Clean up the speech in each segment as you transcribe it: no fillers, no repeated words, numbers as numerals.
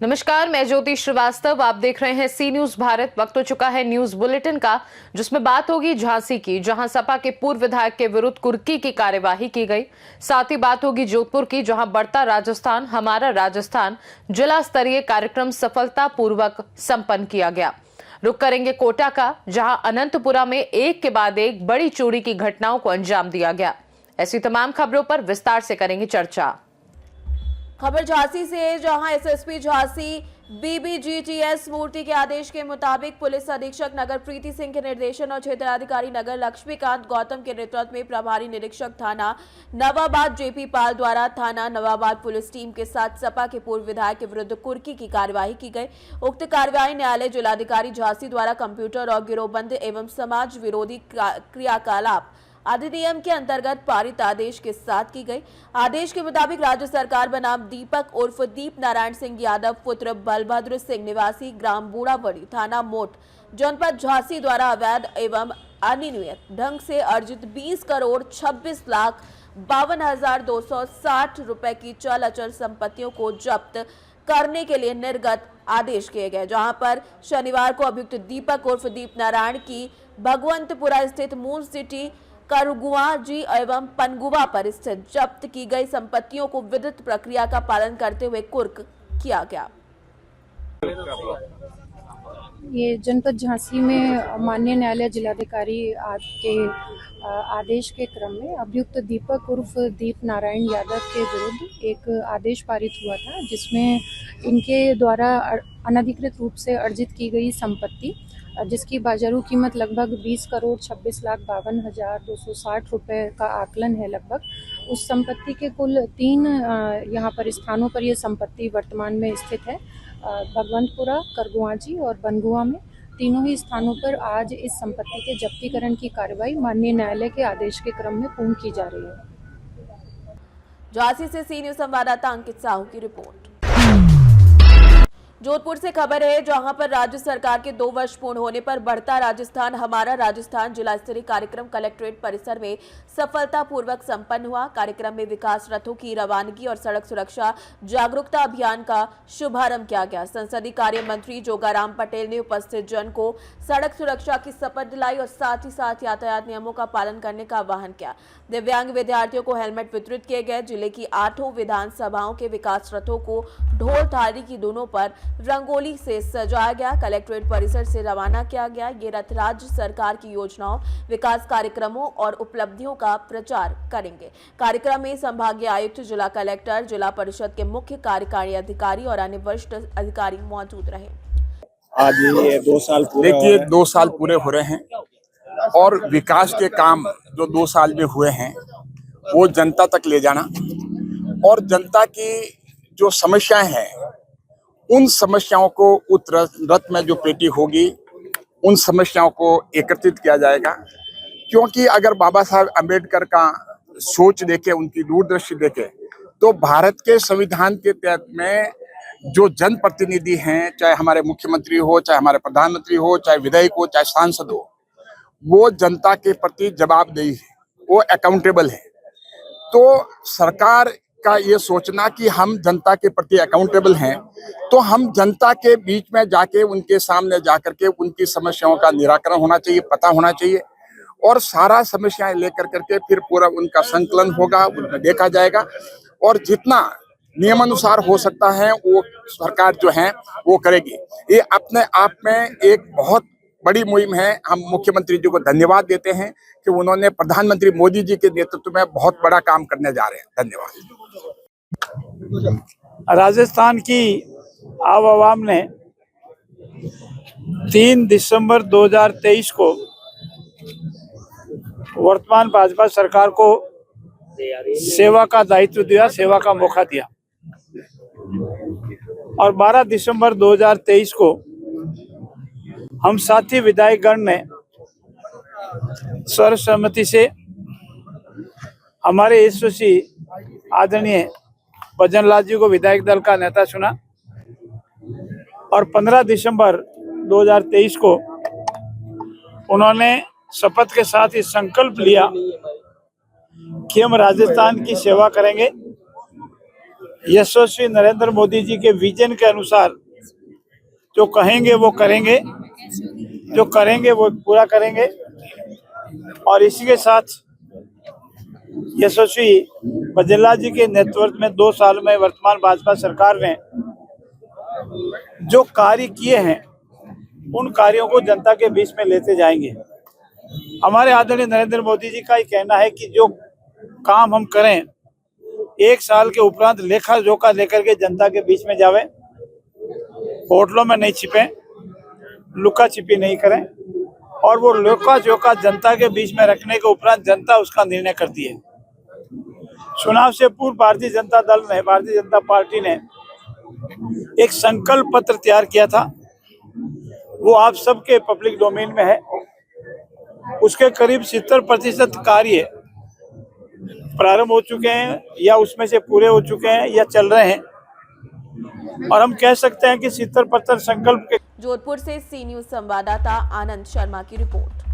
नमस्कार, मैं ज्योति श्रीवास्तव। आप देख रहे हैं सी न्यूज भारत। वक्त हो चुका है न्यूज बुलेटिन का, जिसमें बात होगी झांसी की, जहां सपा के पूर्व विधायक के विरुद्ध कुर्की की कार्यवाही की गई। साथ ही बात होगी जोधपुर की, जहां बढ़ता राजस्थान हमारा राजस्थान जिला स्तरीय कार्यक्रम सफलतापूर्वक संपन्न किया गया। रुक करेंगे कोटा का, जहां अनंतपुरा में एक के बाद एक बड़ी चोरी की घटनाओं को अंजाम दिया गया। ऐसी तमाम खबरों पर विस्तार से करेंगे चर्चा। खबर झांसी से, जहां एसएसपी झांसी बीबीजीटीएस मूर्ति के आदेश के मुताबिक पुलिस अधीक्षक नगर प्रीति सिंह के निर्देशन और क्षेत्राधिकारी नगर लक्ष्मीकांत गौतम के नेतृत्व में प्रभारी निरीक्षक थाना नवाबाद जेपी पाल द्वारा थाना नवाबाद पुलिस टीम के साथ सपा के पूर्व विधायक के विरुद्ध कुर्की की कार्यवाही की गई। उक्त कार्यवाही न्यायालय जिलाधिकारी झांसी द्वारा कंप्यूटर और गिरोहबंद एवं समाज विरोधी क्रियाकलाप अधिनियम के अंतर्गत पारित आदेश के साथ की गई। आदेश के मुताबिक राज्य सरकार बनाम दीपक उर्फ दीप नारायण सिंह यादव पुत्र बलभद्र सिंह निवासी ग्राम बूढ़ावड़ी थाना मोट जनपद झांसी द्वारा अवैध एवं अनियमित ढंग से अर्जित 20 करोड़ 26 लाख 52,260 रुपए की चल अचल संपत्तियों को जब्त करने के लिए निर्गत आदेश किए गए, जहां पर शनिवार को अभियुक्त दीपक उर्फ दीप नारायण की भगवंतपुरा स्थित मूल सिटी करगुआ जी एवं पनगुआ पर स्थित जब्त की गई संपत्तियों को विधिक प्रक्रिया का पालन करते हुए कुर्क किया गया। ये जनपद झांसी में माननीय न्यायालय जिलाधिकारी के आदेश के क्रम में अभियुक्त दीपक उर्फ दीप नारायण यादव के विरुद्ध एक आदेश पारित हुआ था, जिसमें इनके द्वारा अनधिकृत रूप से अर्जित की गई संपत्ति, जिसकी बाजारू कीमत लगभग 20 करोड़ 26 लाख 52,260 रुपए का आकलन है लगभग। उस संपत्ति के कुल 3 यहाँ पर स्थानों पर ये संपत्ति वर्तमान में स्थित है। भगवंतपुरा, करगुआजी और बनगुआ में तीनों ही स्थानों पर आज इस संपत्ति के जब्तीकरण की कार्रवाई माननीय न्यायालय के आदेश के क्रम में पूर्ण की जा रही है। झांसी से सी न्यूज संवाददाता अंकित साहू की रिपोर्ट। जोधपुर से खबर है, जहां पर राज्य सरकार के 2 वर्ष पूर्ण होने पर बढ़ता राजस्थान हमारा राजस्थान जिला स्तरीय कार्यक्रम कलेक्ट्रेट परिसर में सफलतापूर्वक संपन्न हुआ। कार्यक्रम में विकास रथों की रवानगी और सड़क सुरक्षा जागरूकता अभियान का शुभारंभ किया गया। संसदीय कार्य मंत्री जोगाराम पटेल ने उपस्थित जन को सड़क सुरक्षा की शपथ दिलाई और साथ ही साथ यातायात नियमों का पालन करने का आह्वान किया। दिव्यांग विद्यार्थियों को हेलमेट वितरित किए गए। जिले की 8 विधानसभाओं के विकास रथों को ढोल थाली की दोनों पर रंगोली से सजाया गया, कलेक्ट्रेट परिसर से रवाना किया गया। ये रथ राज्य सरकार की योजनाओं, विकास कार्यक्रमों और उपलब्धियों का प्रचार करेंगे। कार्यक्रम में संभागीय आयुक्त, जिला कलेक्टर, जिला परिषद के मुख्य कार्यकारी अधिकारी और अन्य वरिष्ठ अधिकारी मौजूद रहे। आज ये 2 साल पूरे, देखिए 2 साल पूरे हो रहे हैं और विकास के काम जो 2 साल में हुए हैं वो जनता तक ले जाना और जनता की जो समस्याएं हैं उन समस्याओं को उस रथ में जो पेटी होगी उन समस्याओं को एकत्रित किया जाएगा। क्योंकि अगर बाबा साहब अम्बेडकर का सोच देखें, उनकी दूरदृष्टि देखें, तो भारत के संविधान के तहत में जो जनप्रतिनिधि हैं, चाहे हमारे मुख्यमंत्री हो, चाहे हमारे प्रधानमंत्री हो, चाहे विधायक हो, चाहे सांसद हो, वो जनता के प्रति जवाबदेही है, वो अकाउंटेबल है। तो सरकार का ये सोचना कि हम जनता के प्रति अकाउंटेबल हैं, तो हम जनता के बीच में जाके उनके सामने जाकर के उनकी समस्याओं का निराकरण होना चाहिए, पता होना चाहिए और सारा समस्याएं लेकर करके फिर पूरा उनका संकलन होगा, उनमें देखा जाएगा और जितना नियमानुसार हो सकता है वो सरकार जो है वो करेगी। ये अपने आप में एक बहुत बड़ी मुहिम है। हम मुख्यमंत्री जी को धन्यवाद देते हैं कि उन्होंने प्रधानमंत्री मोदी जी के नेतृत्व में बहुत बड़ा काम करने जा रहे हैं। धन्यवाद। राजस्थान की आवाम ने 3 दिसंबर 2023 को वर्तमान भाजपा सरकार को सेवा का दायित्व दिया, सेवा का मौका दिया और 12 दिसंबर 2023 को हम साथी विधायकगण ने सर्वसम्मति से हमारे यशस्वी आदरणीय भजनलाल जी को विधायक दल का नेता चुना और 15 दिसंबर 2023 को उन्होंने शपथ के साथ ही संकल्प लिया कि हम राजस्थान की सेवा करेंगे, यशस्वी नरेंद्र मोदी जी के विजन के अनुसार जो कहेंगे वो करेंगे, जो करेंगे वो पूरा करेंगे। और इसी के साथ यशस्वी बजला जी के नेतृत्व में 2 साल में वर्तमान भाजपा सरकार ने जो कार्य किए हैं उन कार्यों को जनता के बीच में लेते जाएंगे। हमारे आदरणीय नरेंद्र मोदी जी का ये कहना है कि जो काम हम करें 1 साल के उपरांत लेखा जोखा लेकर के जनता के बीच में जावे, होटलों में नहीं छिपे, लुका छिपी नहीं करें और वो लुका जोखा जनता के बीच में रखने के उपरांत जनता उसका निर्णय करती है। चुनाव से पूर्व भारतीय जनता पार्टी ने एक संकल्प पत्र तैयार किया था, वो आप सबके पब्लिक डोमेन में है। उसके करीब 70% कार्य प्रारंभ हो चुके हैं या उसमें से पूरे हो चुके हैं या चल रहे हैं और हम कह सकते हैं कि 70% संकल्प के। जोधपुर से सी न्यूज संवाददाता आनंद शर्मा की रिपोर्ट।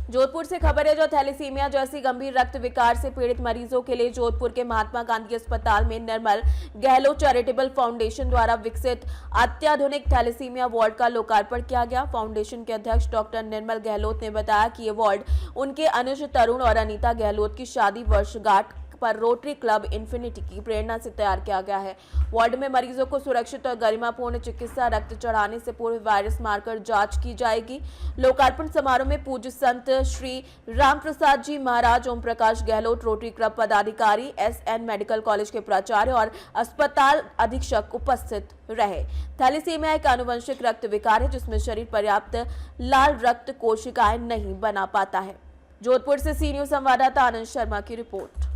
जोधपुर से खबर है, जो थैलेसीमिया जैसी गंभीर रक्त विकार से पीड़ित मरीजों के लिए जोधपुर के महात्मा गांधी अस्पताल में निर्मल गहलोत चैरिटेबल फाउंडेशन द्वारा विकसित अत्याधुनिक थैलेसीमिया वार्ड का लोकार्पण किया गया। फाउंडेशन के अध्यक्ष डॉक्टर निर्मल गहलोत ने बताया कि ये वार्ड उनके अनुज तरुण और अनीता गहलोत की शादी वर्षगांठ पर रोटरी क्लब इन्फिनिटी की प्रेरणा से तैयार किया गया है। वार्ड में मरीजों को सुरक्षित और गरिमापूर्ण चिकित्सा, रक्त चढ़ाने से पूर्व वायरस मारकर जांच की जाएगी। लोकार्पण समारोह में पूज्य संत श्री राम प्रसाद जी महाराज, ओम प्रकाश गहलोत, रोटरी क्लब पदाधिकारी, SN मेडिकल कॉलेज के प्राचार्य और अस्पताल अधीक्षक उपस्थित रहे। थैलेसीमिया एक आनुवंशिक रक्त विकार है जिसमें शरीर पर्याप्त लाल रक्त कोशिकाएं नहीं बना पाता है। जोधपुर से सी न्यूज संवाददाता आनंद शर्मा की रिपोर्ट।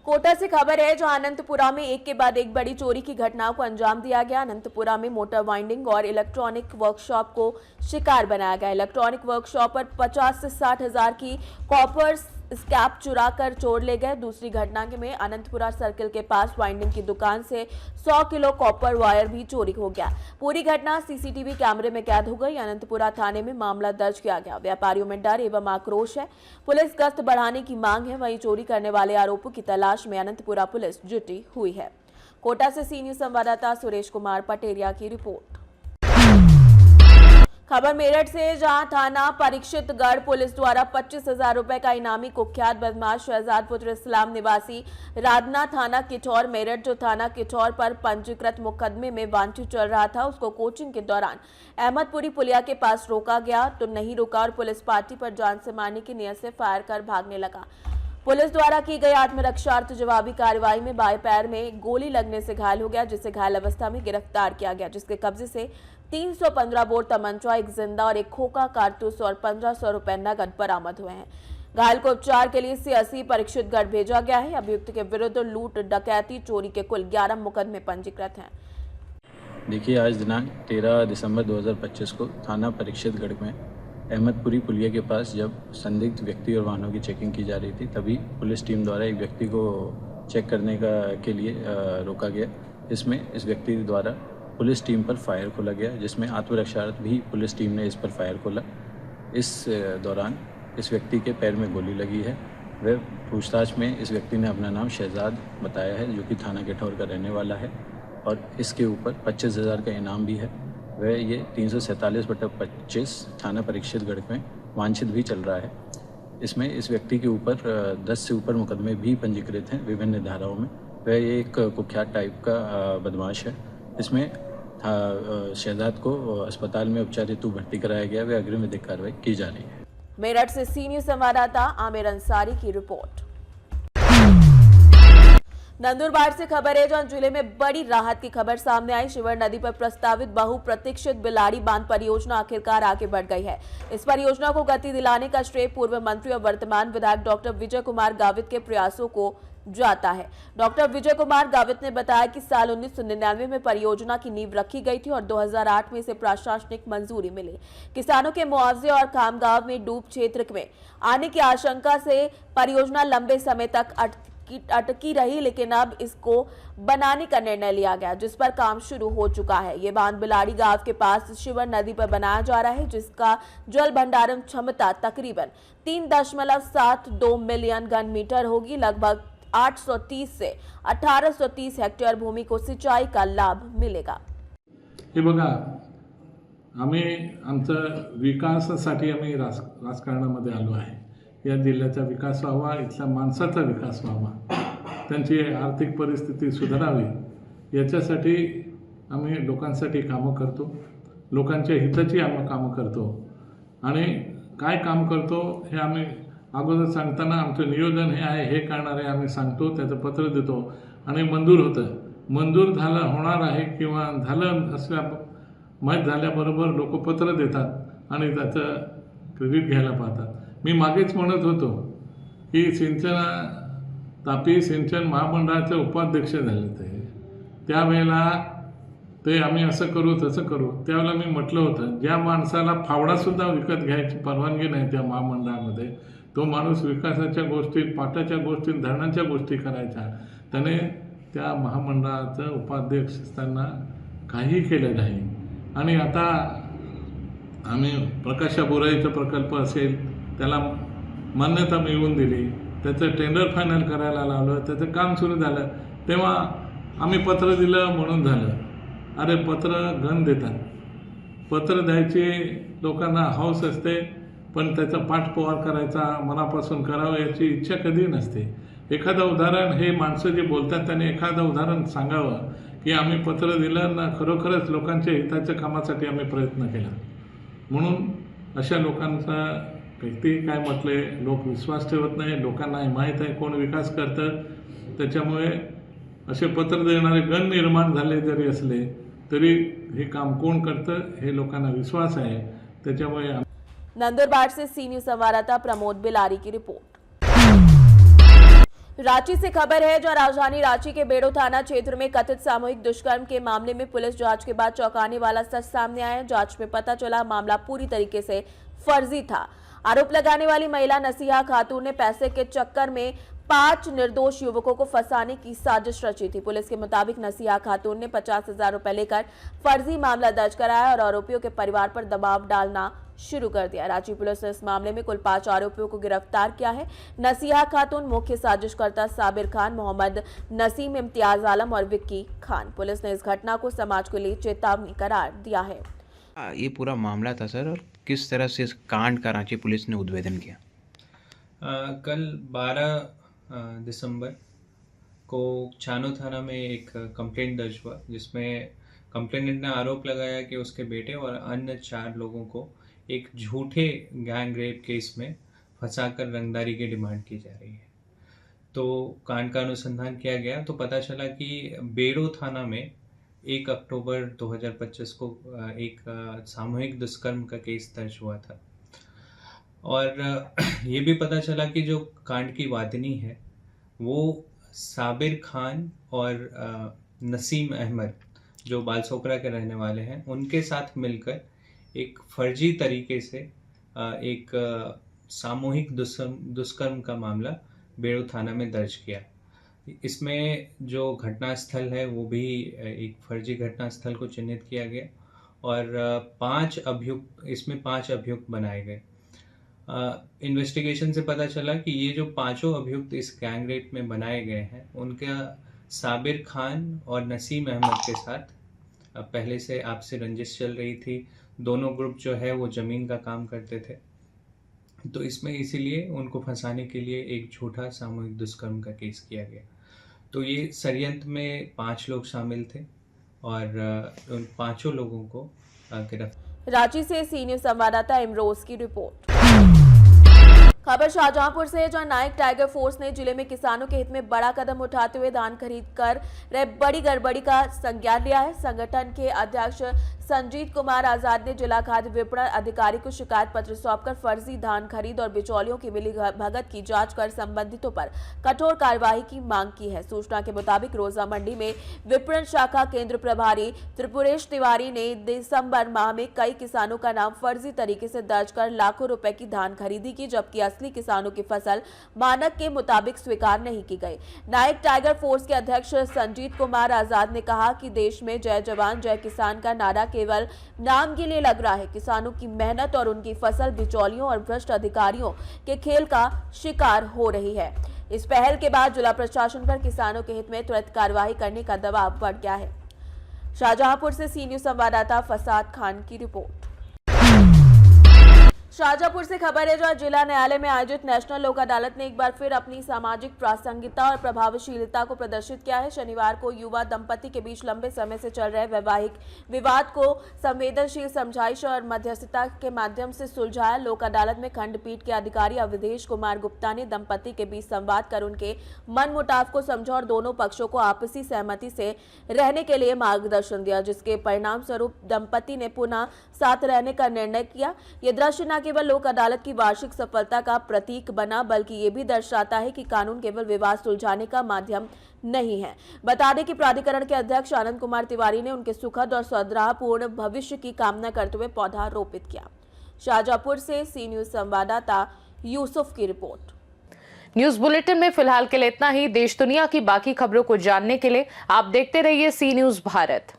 कोटा से खबर है, जो अनंतपुरा में एक के बाद एक बड़ी चोरी की घटनाओं को अंजाम दिया गया। अनंतपुरा में मोटर वाइंडिंग और इलेक्ट्रॉनिक वर्कशॉप को शिकार बनाया गया। इलेक्ट्रॉनिक वर्कशॉप पर 50 से 60 हजार की कॉपर स्क्रैप चुरा कर चोर ले गए। दूसरी घटना में अनंतपुरा सर्किल के पास वाइंडिंग की दुकान से 100 किलो कॉपर वायर भी चोरी हो गया। पूरी घटना सीसीटीवी कैमरे में कैद हो गई। अनंतपुरा थाने में मामला दर्ज किया गया। व्यापारियों में डर एवं आक्रोश है, पुलिस गश्त बढ़ाने की मांग है। वहीं चोरी करने वाले आरोपियों की तलाश में अनंतपुरा पुलिस जुटी हुई है। कोटा से सी न्यूज संवाददाता सुरेश कुमार पटेरिया की रिपोर्ट। खबर मेरठ से, जहां थाना परीक्षितगढ़ पुलिस द्वारा 25,000 रुपए का इनामी कुख्यात बदमाश शहजाद पुत्र इस्लाम निवासी राधना थाना किठौर मेरठ, जो थाना किठौर पर पंजीकृत मुकदमे में वांछित चल रहा था, उसको कोचिंग के दौरान अहमदपुरी पुलिया के पास रोका गया तो नहीं रुका और पुलिस पार्टी पर जान से मारने की नियत से फायर कर भागने लगा। पुलिस द्वारा की गई आत्मरक्षार्थ जवाबी कार्रवाई में बाएं पैर में गोली लगने से घायल हो गया, जिसे घायल अवस्था में गिरफ्तार किया गया, जिसके कब्जे से 315 बोर तमंचा, एक जिंदा और एक खोखा कारतूस और 1500 रुपए नगद बरामद हुए हैं। घायल को उपचार के लिए CSE परीक्षितगढ़ भेजा गया है। अभियुक्त के विरुद्ध लूट, डकैती, चोरी के कुल 11 मुकदमे पंजीकृत हैं। देखिए, आज दिनांक 13 दिसंबर 2025 को थाना परीक्षितगढ़ में अहमदपुरी पुलिया के पास जब संदिग्ध व्यक्ति और वाहनों की चेकिंग की जा रही थी, तभी पुलिस टीम द्वारा एक व्यक्ति को चेक करने के लिए रोका गया। इसमें इस व्यक्ति द्वारा पुलिस टीम पर फायर खोला गया, जिसमें आत्मरक्षार्थ भी पुलिस टीम ने इस पर फायर खोला। इस दौरान इस व्यक्ति के पैर में गोली लगी है। वह पूछताछ में इस व्यक्ति ने अपना नाम शहजाद बताया है, जो कि थाना किठौर का रहने वाला है और इसके ऊपर 25,000 का इनाम भी है। वह ये 347/25 थाना परीक्षितगढ़ में वांछित भी चल रहा है। इसमें इस व्यक्ति के ऊपर 10 से ऊपर मुकदमे भी पंजीकृत हैं विभिन्न धाराओं में। वह एक कुख्यात टाइप का बदमाश है। इसमें शहजाद को अस्पताल में उपचार हेतु भर्ती कराया गया। वह अग्रिम विधिक कार्रवाई की जा रही है। मेरठ से सी न्यूज संवाददाता आमिर अंसारी की रिपोर्ट। नंदुरबार से खबर है, जहां जिले में बड़ी राहत की खबर सामने आई। शिवर नदी पर प्रस्तावित बहुप्रतीक्षित बिलाड़ी बांध परियोजना आखिरकार आगे बढ़ गई है। इस परियोजना को गति दिलाने का श्रेय पूर्व मंत्री और वर्तमान विधायक डॉक्टर विजय कुमार गावित के प्रयासों को जाता है। डॉक्टर विजय कुमार गावित ने बताया कि साल 1999 में परियोजना की नींव रखी गई थी और 2008 में इसे प्रशासनिक मंजूरी मिली। किसानों के मुआवजे और खामगांव में डूब क्षेत्र में आने की आशंका से परियोजना लंबे समय तक अटकी रही, लेकिन अब इसको बनाने का निर्णय लिया गया, जिस पर काम शुरू हो चुका है। ये बांध बिलाड़ी गांव के पास शिवर नदी पर बनाया जा रहा है, जिसका जल भंडारण क्षमता तकरीबन 3.72 मिलियन घन मीटर होगी। लगभग 830 से 1830 हेक्टेयर भूमि को सिंचाई का लाभ मिलेगा। हे बघा, आम्ही आमचं विकासासाठी आम्ही राजकारणामध्ये आलो आहे। या जिल्ह्याचा विकास व्हावा, इथल्या माणसाचा विकास व्हावा, त्यांची आर्थिक परिस्थिती सुधारावी याच्यासाठी आम्ही लोकांसाठी कामं करतो, लोकांच्या हिताची आम्ही कामं करतो आणि काय काम करतो हे आम्ही अगोदर सांगताना आमचं नियोजन हे आहे, हे करणार आहे आम्ही सांगतो, त्याचं पत्र देतो आणि मंजूर होतं। मंजूर झालं होणार आहे किंवा झालं असल्या माहीत झाल्याबरोबर लोक पत्र देतात आणि त्याचं क्रेडिट घ्यायला पाहतात। मी मागेच म्हणत होतो की तापी सिंचन महामंडळाचे उपाध्यक्ष झाले त्यावेळेला ते आम्ही असं करू तसं करू, त्यावेळेला मी म्हटलं होतं ज्या माणसाला फावडासुद्धा विकत घ्यायची परवानगी नाही त्या महामंडळामध्ये, तो माणूस विकासाच्या गोष्टी, पाटाच्या गोष्टी, धरणाच्या गोष्टी करायच्या, त्याने त्या महामंडळाचं उपाध्यक्ष असताना काही केलं नाही। आणि आता आम्ही प्रकाशा बोराईचा प्रकल्प असेल त्याला मान्यता मिळवून दिली, त्याचं टेंडर फायनल करायला लावलं, त्याचं काम सुरू झालं, तेव्हा आम्ही पत्र दिलं म्हणून झालं। अरे पत्र घन देतात, पत्र द्यायची लोकांना हौस असते पण त्याचा पाठपुरावा करायचा, मनापासून करावं याची इच्छा कधी नसते। एखादं उदाहरण, हे माणसं जे बोलतात त्यांनी एखादं उदाहरण सांगावं की आम्ही पत्र दिलं ना, खरोखरच लोकांच्या हिताच्या कामासाठी आम्ही प्रयत्न केला। म्हणून अशा लोकांचा किती काय म्हटले, लोक विश्वास ठेवत नाही, लोकांना माहीत आहे कोण विकास करतं, त्याच्यामुळे असे पत्र देणारे गण निर्माण झाले जरी असले तरी हे काम कोण करतं हे लोकांना विश्वास आहे, त्याच्यामुळे। नंदुरबार से सी न्यूज संवाददाता प्रमोद बिलारी की रिपोर्ट। रांची से खबर है, जहां राजधानी रांची के बेड़ो थाना क्षेत्र में कथित सामूहिक दुष्कर्म के मामले में पुलिस जांच के बाद चौंकाने वाला सच सामने आया। जांच में पता चला मामला पूरी तरीके से फर्जी था। आरोप लगाने वाली महिला नसीहा खातून ने पैसे के चक्कर में 5 निर्दोष युवकों को फंसाने की साजिश रची थी। पुलिस के मुताबिक नसीहा खातून ने 50,000 रुपए लेकर फर्जी मामला दर्ज कराया और आरोपियों के परिवार पर दबाव डालना शुरू कर दिया। रांची पुलिस ने इस मामले में कुल 5 आरोपियों को गिरफ्तार किया है। नसीहा खातून, मुख्य साजिशकर्ता साबिर खान, मोहम्मद नसीम, इम्तियाज आलम और विक्की खान। पुलिस ने इस घटना को समाज के लिए चेतावनी करार दिया है। ये पूरा मामला था सर, और किस तरह से इस कांड का रांची पुलिस ने उद्भेदन किया? कल 12 दिसंबर को छानो थाना में एक कंप्लेंट दर्ज हुआ, जिसमें कंप्लेनेंट ने आरोप लगाया कि उसके बेटे और अन्य 4 लोगों को एक झूठे गैंग रेप केस में फंसाकर रंगदारी की डिमांड की जा रही है। तो कांड का अनुसंधान किया गया तो पता चला कि बेड़ो थाना में 1 अक्टूबर 2025 को एक सामूहिक दुष्कर्म का केस दर्ज हुआ था। और ये भी पता चला कि जो कांड की वादिनी है वो साबिर खान और नसीम अहमद, जो बालसोकरा के रहने वाले हैं, उनके साथ मिलकर एक फर्जी तरीके से एक सामूहिक दुष्कर्म का मामला बेड़ो थाना में दर्ज किया। इसमें जो घटनास्थल है वो भी एक फर्जी घटनास्थल को चिन्हित किया गया और 5 अभियुक्त बनाए गए। इन्वेस्टिगेशन से पता चला कि ये जो 5 अभियुक्त इस गैंग रेप में बनाए गए हैं, उनका साबिर खान और नसीम अहमद के साथ पहले से आपसी रंजिश चल रही थी। दोनों ग्रुप जो है वो ज़मीन का काम करते थे, तो इसमें इसीलिए उनको फंसाने के लिए एक झूठा सामूहिक दुष्कर्म का केस किया गया। तो ये षड्यंत्र में 5 लोग शामिल थे और उन 5 लोगों को गिरफ्तार। रांची से सी न्यूज संवाददाता इमरोज की रिपोर्ट। खबर शाहजहांपुर से, जहां नायक टाइगर फोर्स ने जिले में किसानों के हित में बड़ा कदम उठाते हुए धान खरीद कर रहे बड़ी गड़बड़ी का संज्ञान लिया है। संगठन के अध्यक्ष संजीत कुमार आजाद ने जिला खाद्य विपणन अधिकारी को शिकायत पत्र सौंपकर फर्जी धान खरीद और बिचौलियों की मिली भगत की जांच कर संबंधितों पर कठोर कार्यवाही की मांग की है। सूचना के मुताबिक रोजा मंडी में विपणन शाखा केंद्र प्रभारी त्रिपुरेश तिवारी ने दिसंबर माह में कई किसानों का नाम फर्जी तरीके से दर्ज कर लाखों रुपए की धान खरीदी की, जबकि असली किसानों की फसल मानक के मुताबिक स्वीकार नहीं की गई। नायक टाइगर फोर्स के अध्यक्ष संजीत कुमार आजाद ने कहा कि देश में जय जवान जय किसान का नारा केवल नाम के लिए लग रहा है। किसानों की मेहनत और उनकी फसल बिचौलियों और भ्रष्ट अधिकारियों के खेल का शिकार हो रही है। इस पहल के बाद जिला प्रशासन पर किसानों के हित में तुरंत कार्रवाई करने का दबाव बढ़ गया है। शाहजहांपुर से सी न्यूज संवाददाता फसाद खान की रिपोर्ट। शाहजहांपुर से खबर है, जहां जिला न्यायालय में आयोजित नेशनल लोक अदालत ने एक बार फिर अपनी सामाजिक प्रासंगिकता और प्रभावशीलता को प्रदर्शित किया है। शनिवार को युवा दंपति के बीच लंबे समय से चल रहे वैवाहिक विवाद को संवेदनशील समझाइश और मध्यस्थता के माध्यम से सुलझाया। लोक अदालत में खंडपीठ के अधिकारी अवधेश कुमार गुप्ता ने दंपति के बीच संवाद कर उनके मनमुटाव को समझा और दोनों पक्षों को आपसी सहमति से रहने के लिए मार्गदर्शन दिया, जिसके परिणाम स्वरूप दंपति ने पुनः साथ रहने का निर्णय किया। यह दृश्य न केवल लोक अदालत की वार्षिक सफलता का प्रतीक बना, बल्कि ये भी दर्शाता है कि कानून केवल विवाद सुलझाने का माध्यम नहीं है। बता दें कि प्राधिकरण के अध्यक्ष आनंद कुमार तिवारी ने उनके सुखद और सौहार्दपूर्ण भविष्य की कामना करते हुए पौधा रोपित किया। शाहजहांपुर से सी न्यूज संवाददाता यूसुफ की रिपोर्ट। न्यूज बुलेटिन में फिलहाल के लिए इतना ही। देश दुनिया की बाकी खबरों को जानने के लिए आप देखते रहिए सी न्यूज भारत।